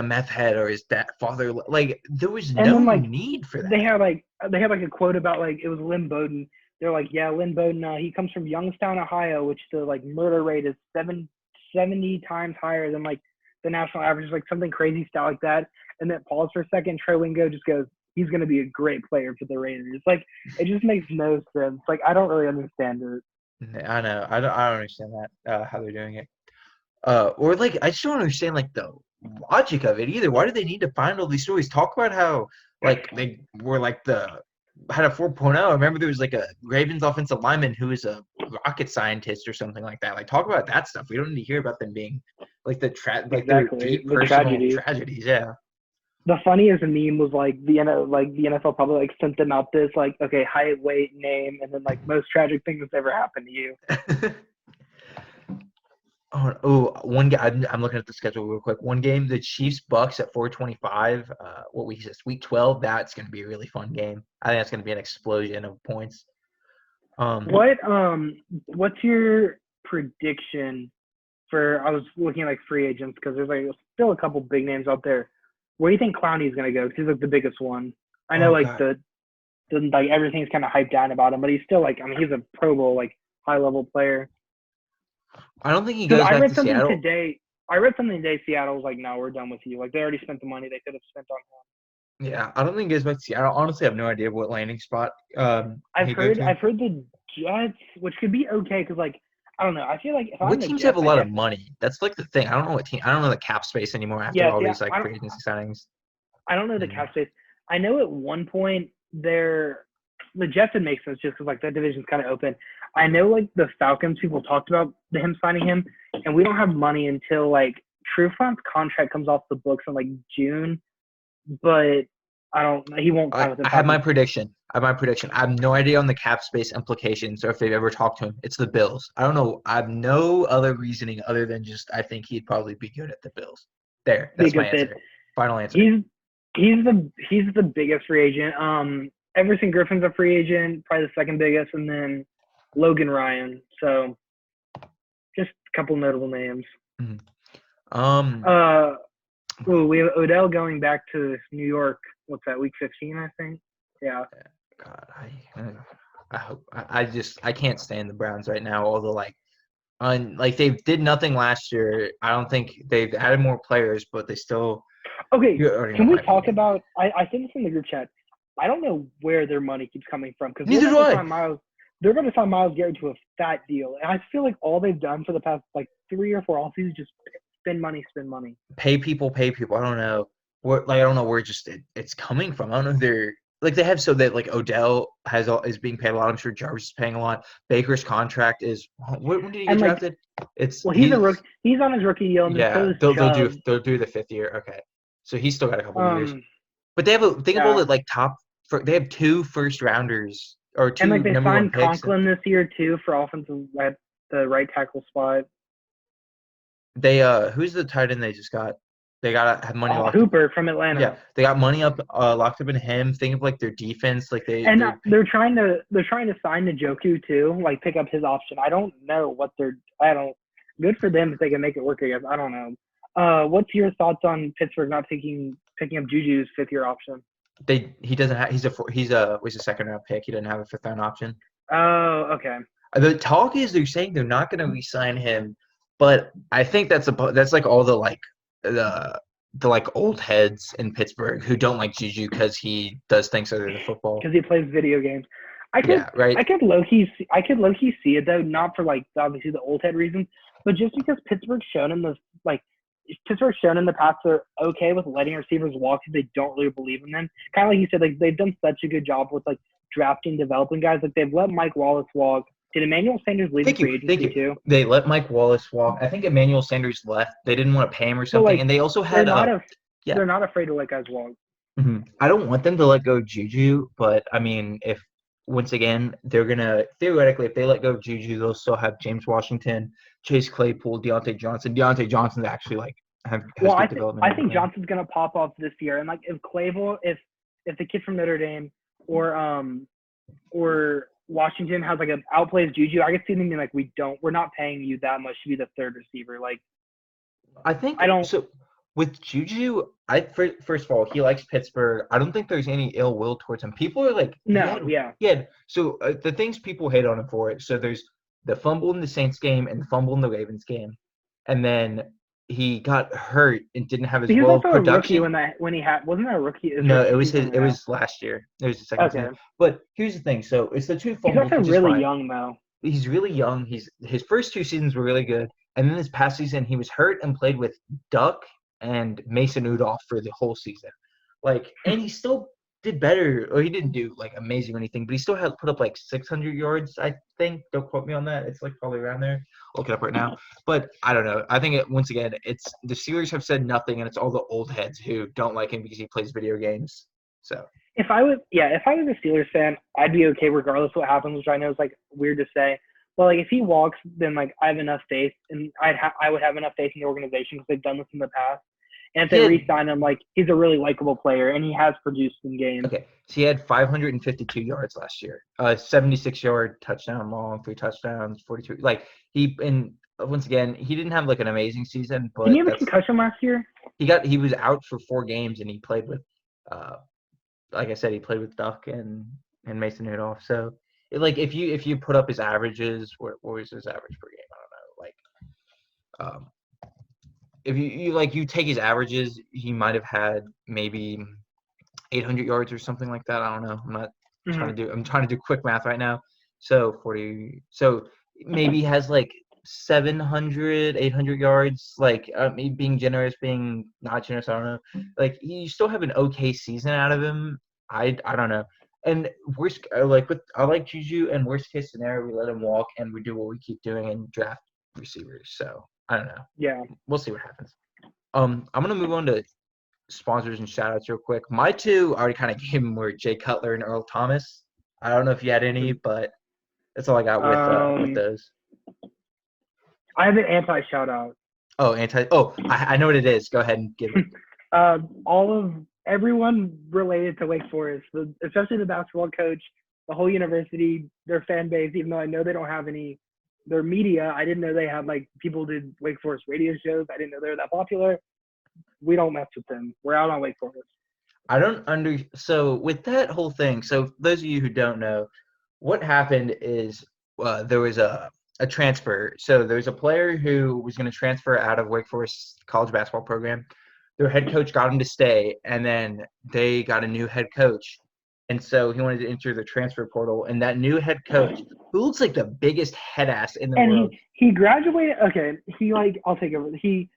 meth head, or his father, like, there was no need for that. They had a quote about, like, it was Lynn Bowden. They're like, yeah, Lynn Bowden, he comes from Youngstown, Ohio, which the, like, murder rate is 70 times higher than, like, the national average, like something crazy style like that. And then pause for a second. Trey Wingo just goes, he's going to be a great player for the Raiders. Like, it just makes no sense. Like, I don't really understand it. I know. I don't understand that, how they're doing it. Or, like, I just don't understand, like, the logic of it either. Why do they need to find all these stories? Talk about how, like, they were, like, had a 4.0. I remember there was, like, a Ravens offensive lineman who was a rocket scientist or something like that. Like, talk about that stuff. We don't need to hear about them being, like, their deep personal tragedies. Yeah. The funniest meme was, like, the NFL probably, like, sent them out this, like, okay, height, weight, name, and then, like, most tragic thing that's ever happened to you. One game. I'm looking at the schedule real quick. One game, the Chiefs-Bucks at 4:25. What week is this? Week 12. That's going to be a really fun game. I think that's going to be an explosion of points. What's your prediction for? I was looking at, like, free agents because there's, like, still a couple big names out there. Where do you think Clowney's going to go? Because he's, like, the biggest one. I know, like, like everything's kind of hyped down about him, but he's still, like, I mean, he's a Pro Bowl, like, high-level player. I don't think he goes back to Seattle. I read something today. Seattle was like, "No, we're done with you." Like, they already spent the money they could have spent on him. Yeah, I don't think he goes back to Seattle. Honestly, I have no idea what landing spot. I've heard the Jets, which could be okay because, like, I don't know. I feel like what teams have a lot of money? That's like the thing. I don't know what team. I don't know the cap space anymore after all these like free agency signings. I don't know the cap space. I know at one point the Jets would make sense just because, like, that division's kind of open. I know, like, the Falcons, people talked about him signing him, and we don't have money until, like, Trufant's contract comes off the books in, like, June, but he won't sign with the Falcons. I have my prediction. I have no idea on the cap space implications or if they've ever talked to him. It's the Bills. I don't know. I have no other reasoning other than just I think he'd probably be good at the Bills. There. That's my answer. Final answer. He's the biggest free agent. Everson Griffin's a free agent, probably the second biggest, and then Logan Ryan. So just a couple notable names. Mm-hmm. We have Odell going back to New York. What's that? Week 15, I think. Yeah. God, I hope I can't stand the Browns right now. Although like they did nothing last year. I don't think they've added more players, but they still. Okay. Can we talk about? I said this in the group chat. I don't know where their money keeps coming from because they're going to sign Myles Garrett to a fat deal, and I feel like all they've done for the past like 3 or 4 offseasons is just spend money. Pay people. I don't know I don't know where it's coming from. I don't know if they're like they have so that like Odell is being paid a lot. I'm sure Jarvis is paying a lot. Baker's contract is when did he get drafted? He's a rookie. He's on his rookie deal. And yeah, they'll do the 5th year. Okay, so he's still got a couple of years. But they have they have 2 first rounders or 2 and like they number signed 1 picks. Conklin this year too for offensive at the right tackle spot. They who's the tight end they just got? They have money locked Hooper from Atlanta. Yeah, they got money locked up in him. Think of like their defense, like they're trying to sign Njoku too, like pick up his option. I don't know what good for them if they can make it work. I guess I don't know. What's your thoughts on Pittsburgh not picking up Juju's 5th-year option? He doesn't have. He's a 2nd-round pick. He doesn't have a 5th-round option. Oh, okay. The talk is they're saying they're not going to re-sign him, but I think that's like all the the like old heads in Pittsburgh who don't like Juju because he does things other than football. Because he plays video games. I could right. I could low key see it though, not for like obviously the old head reasons, but just because Pittsburgh's shown in the past they're okay with letting receivers walk if they don't really believe in them. Kind of like you said, like they've done such a good job with like drafting, developing guys. Like they've let Mike Wallace walk. Did Emmanuel Sanders leave in free agency too? They let Mike Wallace walk. I think Emmanuel Sanders left. They didn't want to pay him or something, and they also had they're not afraid to let guys walk. Mm-hmm. I don't want them to let go of Juju, but I mean, if once again they're gonna theoretically, if they let go of Juju, they'll still have James Washington, Chase Claypool, Deontay Johnson. Deontay Johnson's actually like has good development. I think Johnson's gonna pop off this year, and like if Claypool, if the kid from Notre Dame or Washington has like an outplays Juju, I could see them being like, we're not paying you that much to be the third receiver. Like, So with Juju, first of all, he likes Pittsburgh. I don't think there's any ill will towards him. People are like, yeah. So the things people hate on him for it. So there's the fumble in the Saints game and the fumble in the Ravens game, and then he got hurt and didn't have as well production. When he wasn't that a rookie? No, it was It was last year. It was the second season. But here's the thing. So it's the two fumbles. He's also really young though. He's really young. His first two seasons were really good, and then this past season he was hurt and played with Duck and Mason Rudolph for the whole season. Like, and he still did better, or he didn't do like amazing or anything, but he still had put up like 600 yards, I think. Don't quote me on that. It's like probably around there. I'll look it up right now. But I don't know. I think once again, it's the Steelers have said nothing, and it's all the old heads who don't like him because he plays video games. So if I was a Steelers fan, I'd be okay regardless of what happens, which I know is like weird to say. But like if he walks, then like I have enough faith, and I would have enough faith in the organization because they've done this in the past. And if they re-sign him, like he's a really likable player, and he has produced in games. Okay, so he had 552 yards last year, 76-yard touchdown long, 3 touchdowns, 42. Like once again, he didn't have like an amazing season, but didn't he have a concussion last year? He was out for 4 games, and he played with, like I said, he played with Duck and Mason Rudolph. So if you put up his averages, what was his average per game? I don't know, if you take his averages, he might have had maybe 800 yards or something like that. I don't know. I'm trying to do quick math right now. So 40. So maybe he has like 700, 800 yards. Like being generous, being not generous. I don't know. Like you still have an okay season out of him. I don't know. And I like Juju. And worst case scenario, we let him walk and we do what we keep doing and draft receivers. So. I don't know. Yeah. We'll see what happens. I'm going to move on to sponsors and shout-outs real quick. My two, I already kind of gave them, were Jay Cutler and Earl Thomas. I don't know if you had any, but that's all I got with those. I have an anti-shout-out. I know what it is. Go ahead and give it. Everyone related to Wake Forest, especially the basketball coach, the whole university, their fan base, even though I know they don't have any – their media, I didn't know they had like people did Wake Forest radio shows. I didn't know they were that popular. We don't mess with them. We're out on Wake Forest. So with that whole thing, so those of you who don't know, what happened is there was a transfer. So there was a player who was going to transfer out of Wake Forest college basketball program. Their head coach got him to stay, and then they got a new head coach. And so he wanted to enter the transfer portal, and that new head coach, who looks like the biggest head ass in the world. He graduated. Okay, I'll take over. They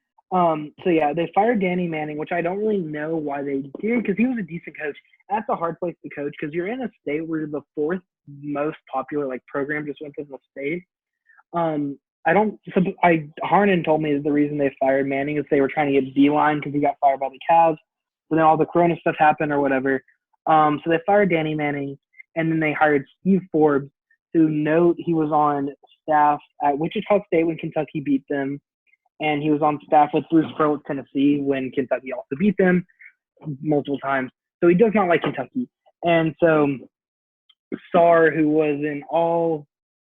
fired Danny Manning, which I don't really know why they did, because he was a decent coach. That's a hard place to coach because you're in a state where the 4th most popular like program just went to the state. Harnan told me that the reason they fired Manning is they were trying to get D-line because he got fired by the Cavs. But then all the Corona stuff happened or whatever. So they fired Danny Manning, and then they hired Steve Forbes, who he was on staff at Wichita State when Kentucky beat them, and he was on staff with Bruce Pearl at Tennessee when Kentucky also beat them multiple times. So he does not like Kentucky. And so Sarr, who was an all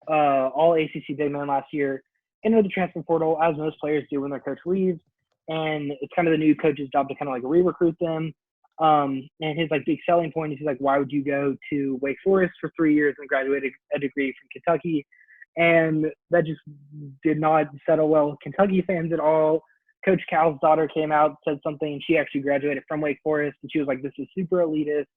ACC big man last year, entered the transfer portal, as most players do when their coach leaves, and it's kind of the new coach's job to kind of like re-recruit them. And his like big selling point is he's like, why would you go to Wake Forest for 3 years and graduate a degree from Kentucky? And that just did not settle well with Kentucky fans at all, Coach Cal's daughter came out, said something, and she actually graduated from Wake Forest, and she was like, "This is super elitist."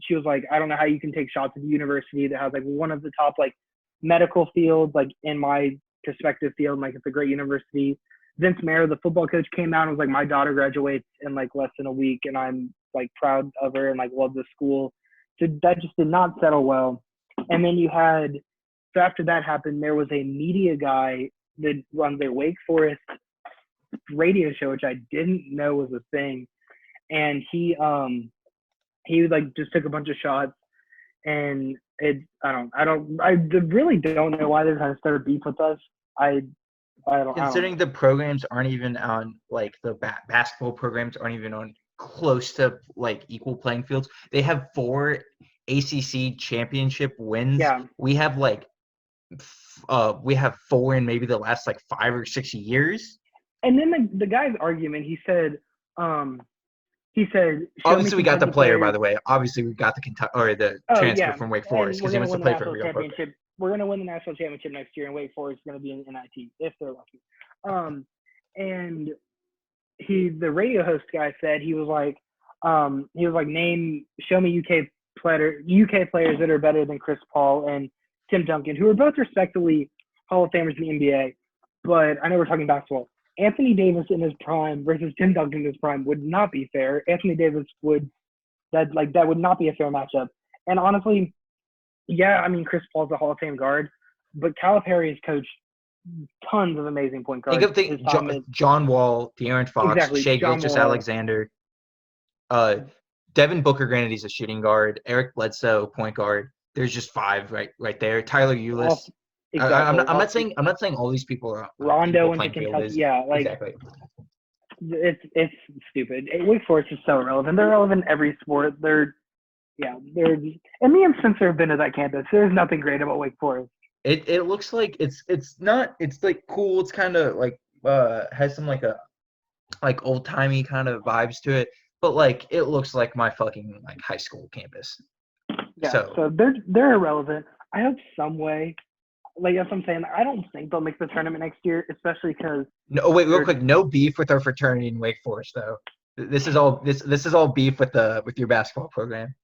She was like, "I don't know how you can take shots at the university that has like one of the top like medical fields, like in my perspective field, like it's a great university." Vince Mayer, the football coach, came out and was like, "My daughter graduates in like less than a week, and I'm like proud of her and like love the school." So that just did not settle well. And then you had, so after that happened, there was a media guy that runs a Wake Forest radio show, which I didn't know was a thing. And he like just took a bunch of shots, and I really don't know why they're trying to start a beef with us. Considering the programs aren't even on, like, the basketball programs aren't even on close to like equal playing fields. They have 4 ACC championship wins. Yeah. We have like we have 4 in maybe the last like 5 or 6 years. And then the guy's argument, he said, obviously we got the player, by the way. Obviously we got the transfer from Wake Forest because he wants to play for a real program. We're going to win the national championship next year, and Wake Forest is going to be in NIT if they're lucky. And the radio host guy said he was like, show me UK players that are better than Chris Paul and Tim Duncan, who are both respectively Hall of Famers in the NBA. But I know we're talking basketball. Anthony Davis in his prime versus Tim Duncan in his prime would not be fair. Anthony Davis would not be a fair matchup. And honestly, yeah, I mean, Chris Paul's a Hall of Fame guard, but Calipari has coached tons of amazing point guards. Think of John Wall, De'Aaron Fox, Exactly, Shai John Gilgeous-Alexander, Devin Booker. Granted, he's a shooting guard. Eric Bledsoe, point guard. There's just 5 right there. Tyler Ulis. Exactly. I'm not saying all these people are Rondo and Kentucky. Yeah, like exactly. It's stupid. Wake Forest is so irrelevant. They're relevant in every sport. And me and Spencer have been to that campus. There's nothing great about Wake Forest. It looks like it's like cool. It's kind of like has some like old timey kind of vibes to it, but like it looks like my fucking like high school campus. Yeah, so they're irrelevant. I hope some way, like that's what I'm saying. I don't think they'll make the tournament next year, especially because. No, wait, real quick. No beef with our fraternity in Wake Forest, though. This is all beef with your basketball program.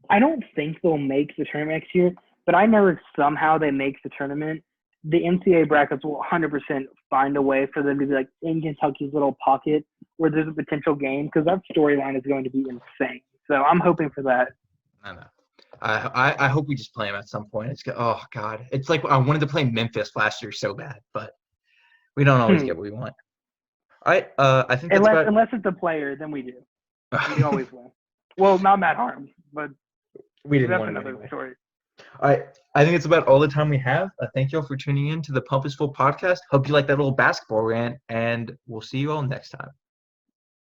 I don't think they'll make the tournament next year, but I know if somehow they make the tournament, the NCAA brackets will 100% find a way for them to be like in Kentucky's little pocket where there's a potential game, because that storyline is going to be insane. So I'm hoping for that. I know. I hope we just play them at some point. Oh God, it's like I wanted to play Memphis last year so bad, but we don't always get what we want. All right, I think that's unless it's a player, then we do. We always win. Well, not Matt Harms, but we didn't that's want another anyway. story. All right, I think it's about all the time we have. Thank you all for tuning in to the Pump is Full podcast. Hope you like that little basketball rant, and we'll see you all next time.